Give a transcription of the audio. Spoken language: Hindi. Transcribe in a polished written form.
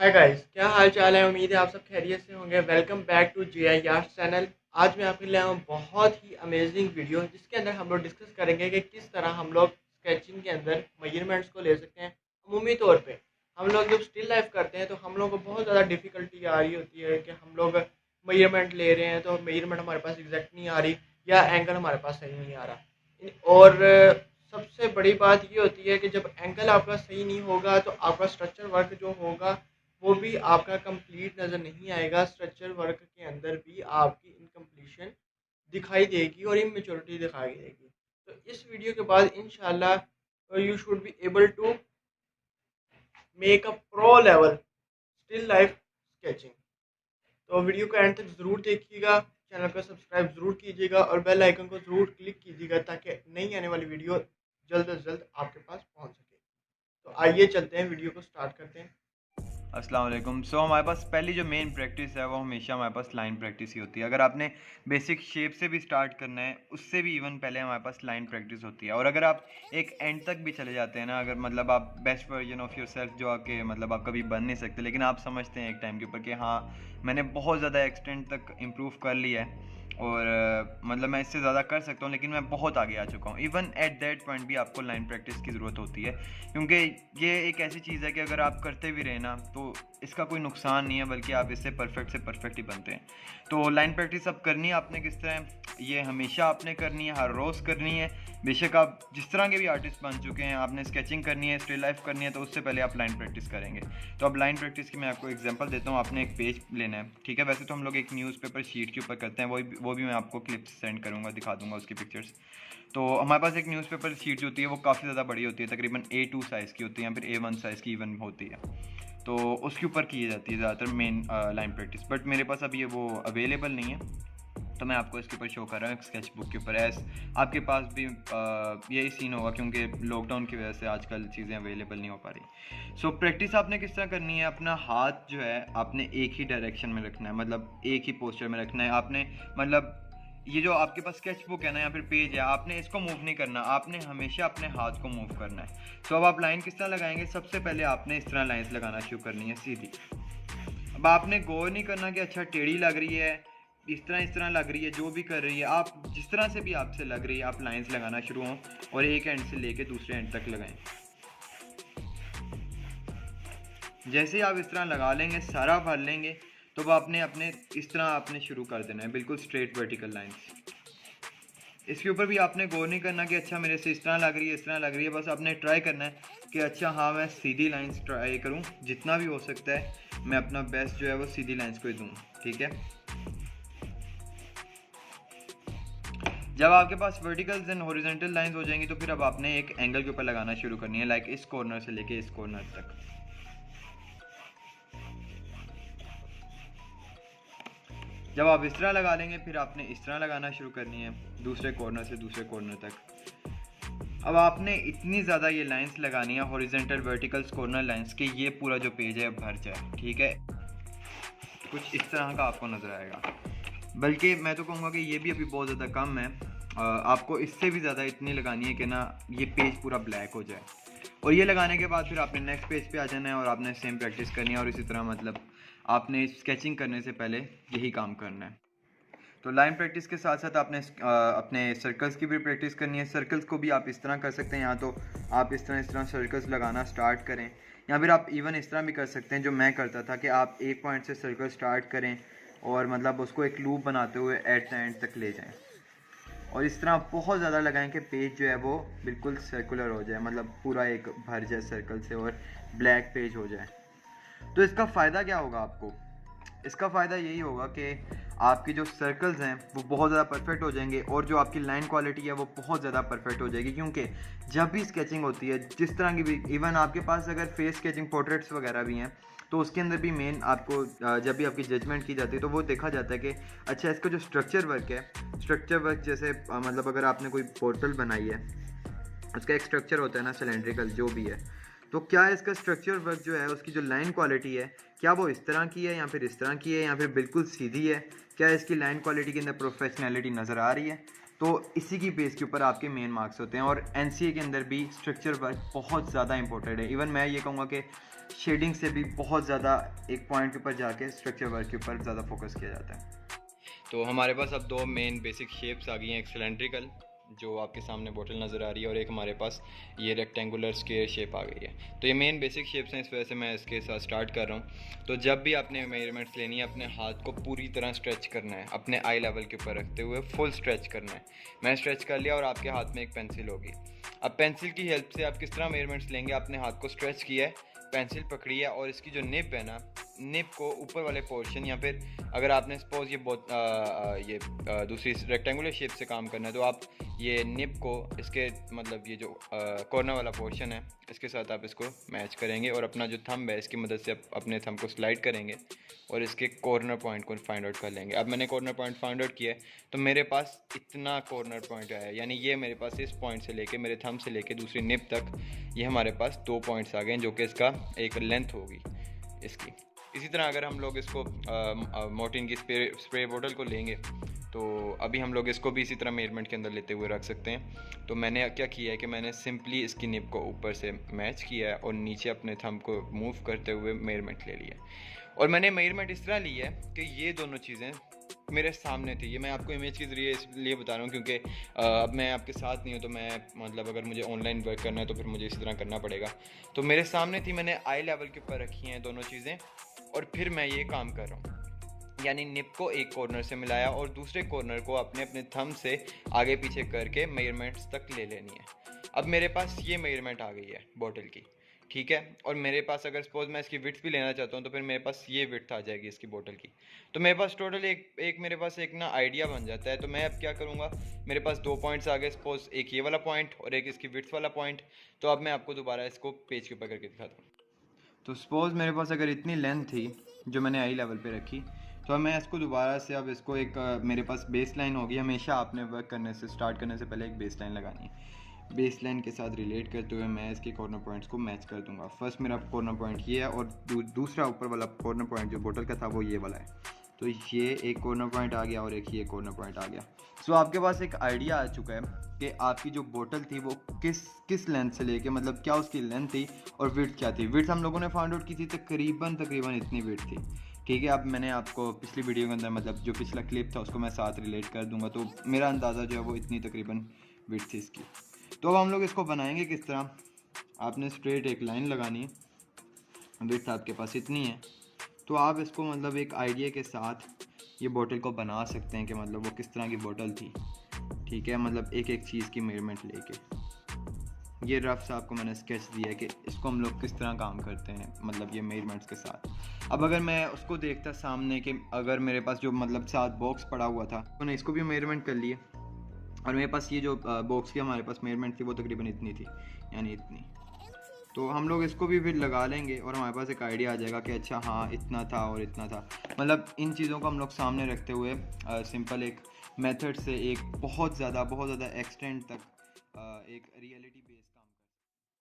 हाय गाइस, क्या हाल चाल है। उम्मीद है आप सब खैरियत से होंगे। Welcome back to J I arts channel. आज मैं आपके लिए आया हूँ बहुत ही अमेजिंग वीडियो, जिसके अंदर हम लोग डिस्कस करेंगे कि किस तरह हम लोग स्केचिंग के अंदर मेजरमेंट्स को ले सकते हैं। अमूमी तौर पे हम लोग जब स्टिल लाइफ करते हैं तो हम लोग को बहुत ज़्यादा डिफ़िकल्टी आ रही होती है कि हम लोग मेजरमेंट ले रहे हैं तो मेजरमेंट हमारे पास एग्जैक्ट नहीं आ रही, या एंगल हमारे पास सही नहीं आ रहा। और सबसे बड़ी बात ये होती है कि जब एंगल आपका सही नहीं होगा तो आपका स्ट्रक्चर वर्क जो होगा वो भी आपका कंप्लीट नज़र नहीं आएगा। स्ट्रक्चर वर्क के अंदर भी आपकी इनकम्प्लीशन दिखाई देगी और इमेच्योरिटी दिखाई देगी। तो इस वीडियो के बाद इंशाल्लाह you should be able to make a pro level still life sketching. तो वीडियो को एंड तक ज़रूर देखिएगा, चैनल को सब्सक्राइब ज़रूर कीजिएगा और बेल आइकन को ज़रूर क्लिक कीजिएगा ताकि नई आने वाली वीडियो जल्द से जल्द आपके पास पहुंच सके। तो आइए चलते हैं, वीडियो को स्टार्ट करते हैं। अस्सलाम वालेकुम। हमारे पास पहली जो मेन प्रैक्टिस है वो हमेशा हमारे पास लाइन प्रैक्टिस ही होती है। अगर आपने बेसिक शेप से भी स्टार्ट करना है, उससे भी इवन पहले हमारे पास लाइन प्रैक्टिस होती है। और अगर आप एक एंड तक भी चले जाते हैं ना, अगर मतलब आप best version of your self जो आके मतलब आप कभी बन नहीं सकते, लेकिन आप समझते हैं एक टाइम के ऊपर कि हाँ, मैंने बहुत ज़्यादा एक्सटेंट तक इम्प्रूव कर लिया है और मतलब मैं इससे ज़्यादा कर सकता हूँ, लेकिन मैं बहुत आगे आ चुका हूँ। इवन एट दैट पॉइंट भी आपको लाइन प्रैक्टिस की ज़रूरत होती है, क्योंकि ये एक ऐसी चीज़ है कि अगर आप करते भी रहे ना तो इसका कोई नुकसान नहीं है, बल्कि आप इससे परफेक्ट से परफेक्ट ही बनते हैं। तो लाइन प्रैक्टिस अब करनी है आपने किस तरह, ये हमेशा आपने करनी है, हर रोज़ करनी है। बेशक आप जिस तरह के भी आर्टिस्ट बन चुके हैं, आपने स्केचिंग करनी है, स्टिल लाइफ करनी है, तो उससे पहले आप लाइन प्रैक्टिस करेंगे। तो अब लाइन प्रैक्टिस की मैं आपको एग्जांपल देता हूँ। आपने एक पेज लेना है, ठीक है। वैसे तो हम लोग एक न्यूज़पेपर शीट के ऊपर करते हैं, वो भी मैं आपको क्लिप्स सेंड करूँगा, दिखा दूँगा उसकी पिक्चर्स। तो हमारे पास एक न्यूज़पेपर शीट जो होती है वो काफ़ी ज़्यादा बड़ी होती है, तकरीबन A2 साइज़ की होती है या फिर A1 साइज़ की इवन होती है। तो उसके ऊपर की जाती है ज़्यादातर मेन लाइन प्रैक्टिस, बट मेरे पास अभी ये वो अवेलेबल नहीं है, तो मैं आपको इसके ऊपर शो कर रहा हूँ स्केच बुक के ऊपर। एस आपके पास भी यही सीन होगा, क्योंकि लॉकडाउन की वजह से आजकल चीज़ें अवेलेबल नहीं हो पा रही। प्रैक्टिस आपने किस तरह करनी है, अपना हाथ जो है आपने एक ही डायरेक्शन में रखना है, मतलब एक ही पोस्चर में रखना है आपने। मतलब ये जो आपके पास स्केच बुक है ना या फिर पेज है, आपने इसको मूव नहीं करना, आपने हमेशा अपने हाथ को मूव करना है। अब आप लाइन किस तरह लगाएंगे, सबसे पहले आपने इस तरह लाइंस लगाना शुरू करनी है, सीधी। अब आपने गौर नहीं करना कि अच्छा टेढ़ी लग रही है, इस तरह लग रही है, जो भी कर रही है आप, जिस तरह से भी आपसे लग रही है, आप लाइंस लगाना शुरू हों और एक एंड से लेके दूसरे एंड तक लगाएं। जैसे ही आप इस तरह लगा लेंगे, सारा भर लेंगे, तो वो आपने अपने इस तरह आपने शुरू कर देना है, बिल्कुल स्ट्रेट वर्टिकल लाइंस। इसके ऊपर भी आपने गौर नहीं करना कि अच्छा मेरे से इस तरह लग रही है, इस तरह लग रही है। बस आपने ट्राई करना है कि अच्छा हाँ, मैं सीधी लाइंस ट्राई करूँ, जितना भी हो सकता है मैं अपना बेस्ट जो है वो सीधी लाइंस को ही दूँ, ठीक है। जब आपके पास वर्टिकल्स एंड हॉरिजॉन्टल लाइंस हो जाएंगी, तो फिर अब आपने एक एंगल के ऊपर लगाना शुरू करनी है, लाइक इस कॉर्नर से लेके इस कॉर्नर तक। जब आप इस तरह लगा लेंगे, फिर आपने इस तरह लगाना शुरू करनी है, दूसरे कॉर्नर से दूसरे कॉर्नर तक। अब आपने इतनी ज़्यादा ये लाइंस लगानी है, हॉरिजॉन्टल वर्टिकल्स कॉर्नर लाइंस, के ये पूरा जो पेज है भर जाए, ठीक है। कुछ इस तरह का आपको नज़र आएगा, बल्कि मैं तो कहूँगा कि ये भी अभी बहुत ज़्यादा कम है। आपको इससे भी ज़्यादा इतनी लगानी है कि ना ये पेज पूरा ब्लैक हो जाए। और ये लगाने के बाद फिर आपने नेक्स्ट पेज पे आ जाना है और आपने सेम प्रैक्टिस करनी है, और इसी तरह मतलब आपने स्केचिंग करने से पहले यही काम करना है। तो लाइन प्रैक्टिस के साथ साथ आपने अपने सर्कल्स की भी प्रैक्टिस करनी है। सर्कल्स को भी आप इस तरह कर सकते हैं, या तो आप इस तरह सर्कल्स लगाना स्टार्ट करें, या फिर आप इवन इस तरह भी कर सकते हैं जो मैं करता था, कि आप एक पॉइंट से सर्कल स्टार्ट करें और मतलब उसको एक लूप बनाते हुए एट द एंड तक ले जाएं, और इस तरह बहुत ज़्यादा लगाएं कि पेज जो है वो बिल्कुल सर्कुलर हो जाए, मतलब पूरा एक भर जाए सर्कल से और ब्लैक पेज हो जाए। तो इसका फ़ायदा क्या होगा आपको, इसका फ़ायदा यही होगा कि आपकी जो सर्कल्स हैं वो बहुत ज़्यादा परफेक्ट हो जाएंगे, और जो आपकी लाइन क्वालिटी है वो बहुत ज़्यादा परफेक्ट हो जाएगी। क्योंकि जब भी स्केचिंग होती है, जिस तरह की भी, इवन आपके पास अगर फेस स्केचिंग पोर्ट्रेट्स वगैरह भी हैं, तो उसके अंदर भी मेन आपको जब भी आपकी जजमेंट की जाती है तो वो देखा जाता है कि अच्छा इसका जो स्ट्रक्चर वर्क है, स्ट्रक्चर वर्क जैसे मतलब अगर आपने कोई पोर्टल बनाई है, उसका एक स्ट्रक्चर होता है ना, सिलेंड्रिकल जो भी है, तो क्या इसका स्ट्रक्चर वर्क जो है, उसकी जो लाइन क्वालिटी है, क्या वो इस तरह की है या फिर इस तरह की है या फिर बिल्कुल सीधी है, क्या इसकी लाइन क्वालिटी के अंदर प्रोफेशनैलिटी नज़र आ रही है। तो इसी की बेस के ऊपर आपके मेन मार्क्स होते हैं। और एनसीए के अंदर भी स्ट्रक्चर वर्क बहुत ज़्यादा इंपॉर्टेंट है। इवन मैं ये कहूँगा कि शेडिंग से भी बहुत ज़्यादा एक पॉइंट के ऊपर जाके स्ट्रक्चर वर्क के ऊपर ज़्यादा फोकस किया जाता है। तो हमारे पास अब दो मेन बेसिक शेप्स आ गई हैं, एक सिलेंड्रिकल जो आपके सामने बोतल नज़र आ रही है और एक हमारे पास ये रेक्टेंगुलर स्क्वायर शेप आ गई है। तो ये मेन बेसिक शेप्स हैं, इस वजह से मैं इसके साथ स्टार्ट कर रहा हूँ। तो जब भी आपने मेजरमेंट्स लेनी है, अपने हाथ को पूरी तरह स्ट्रेच करना है, अपने आई लेवल के ऊपर रखते हुए फुल स्ट्रेच करना है। मैंने स्ट्रेच कर लिया और आपके हाथ में एक पेंसिल होगी। अब पेंसिल की हेल्प से आप किस तरह मेजरमेंट्स लेंगे, अपने हाथ को स्ट्रेच किया है, पेंसिल पकड़ी है और इसकी जो निब है ना, निब को ऊपर वाले पोर्शन, या फिर अगर आपने सपोज ये दूसरी रेक्टेंगुलर शेप से काम करना है तो आप ये निब को इसके मतलब ये जो कॉर्नर वाला पोर्शन है इसके साथ आप इसको मैच करेंगे और अपना जो थंब है इसकी मदद से आप अपने थंब को स्लाइड करेंगे और इसके कॉर्नर पॉइंट को फाइंड आउट कर लेंगे। अब मैंने कॉर्नर पॉइंट फाइंड आउट किया है तो मेरे पास इतना कॉर्नर पॉइंट आया है, यानी ये मेरे पास इस पॉइंट से लेके मेरे थंब से लेके दूसरी निब तक ये हमारे पास 2 पॉइंट्स आ गए जो कि इसका एक लेंथ होगी इसकी। इसी तरह अगर हम लोग इसको मोर्टीन की स्प्रे बोतल को लेंगे तो अभी हम लोग इसको भी इसी तरह मेजरमेंट के अंदर लेते हुए रख सकते हैं। तो मैंने क्या किया है कि मैंने सिंपली इसकी निब को ऊपर से मैच किया है और नीचे अपने थंब को मूव करते हुए मेजरमेंट ले लिया और मैंने मेजरमेंट इस तरह ली है कि ये दोनों चीज़ें मेरे सामने थी। ये मैं आपको इमेज के ज़रिए इसलिए बता रहा हूँ क्योंकि अब मैं आपके साथ नहीं हूँ, तो मैं मतलब अगर मुझे ऑनलाइन वर्क करना है तो फिर मुझे इसी तरह करना पड़ेगा। तो मेरे सामने थी, मैंने आई लेवल के ऊपर रखी हैं दोनों चीज़ें और फिर मैं ये काम कर रहा हूँ, यानी निब को एक कॉर्नर से मिलाया और दूसरे कॉर्नर को अपने अपने थंब से आगे पीछे करके मेजरमेंट्स तक ले लेनी है। अब मेरे पास ये मेजरमेंट आ गई है बोतल की, ठीक है। और मेरे पास अगर सपोज मैं इसकी विड्थ भी लेना चाहता हूँ तो फिर मेरे पास ये विड्थ आ जाएगी इसकी बोतल की। तो मेरे पास टोटल एक मेरे पास एक ना आइडिया बन जाता है। तो मैं अब क्या करूँगा, मेरे पास 2 पॉइंट्स आ गए, सपोज एक ये वाला पॉइंट और एक इसकी विड्थ वाला पॉइंट। तो अब मैं आपको दोबारा इसको पेज के ऊपर करके दिखाता हूँ। तो सपोज मेरे पास अगर इतनी लेंथ थी जो मैंने आई लेवल पे रखी, तो अब मैं इसको दोबारा से अब इसको एक मेरे पास बेस लाइन होगी। हमेशा आपने वर्क करने से स्टार्ट करने से पहले एक बेस लाइन लगानी है। बेस लाइन के साथ रिलेट करते हुए मैं इसके कॉर्नर पॉइंट्स को मैच कर दूंगा। फर्स्ट मेरा कॉर्नर पॉइंट ये है और दूसरा ऊपर वाला कॉर्नर पॉइंट जो बोतल का था वो ये वाला है। तो ये एक कॉर्नर पॉइंट आ गया और एक ये कॉर्नर पॉइंट आ गया। सो आपके पास एक आइडिया आ चुका है कि आपकी जो बोतल थी वो किस लेंथ से लेके, मतलब क्या उसकी लेंथ थी और विड्थ क्या थी। विड्थ हम लोगों ने फाइंड आउट की थी, तकरीबन इतनी विड्थ थी, ठीक है। अब मैंने आपको पिछली वीडियो के अंदर मतलब जो पिछला क्लिप था उसको मैं साथ रिलेट कर दूंगा, तो मेरा अंदाज़ा जो है वो इतनी तकरीबन विड्थ थी इसकी। तो अब हम लोग इसको बनाएंगे किस तरह। आपने स्ट्रेट एक लाइन लगानी है, विड्थ आपके पास इतनी है, तो आप इसको मतलब एक आइडिया के साथ ये बोतल को बना सकते हैं कि मतलब वो किस तरह की बोतल थी, ठीक है। मतलब एक एक चीज़ की मेजरमेंट लेके ये रफ सा आपको मैंने स्केच दिया है कि इसको हम लोग किस तरह काम करते हैं, मतलब ये मेजरमेंट्स के साथ। अब अगर मैं उसको देखता सामने कि अगर मेरे पास जो मतलब 7 बॉक्स पड़ा हुआ था, तो मैंने इसको भी मेजरमेंट कर लिए और मेरे पास ये जो बॉक्स की हमारे पास मेजरमेंट थी वो तकरीबन इतनी थी, यानी इतनी। तो हम लोग इसको भी फिर लगा लेंगे और हमारे पास एक आइडिया आ जाएगा कि अच्छा हाँ इतना था और इतना था। मतलब इन चीज़ों को हम लोग सामने रखते हुए सिंपल एक मेथड से एक बहुत ज़्यादा एक्सटेंड तक एक रियलिटी बेस्ड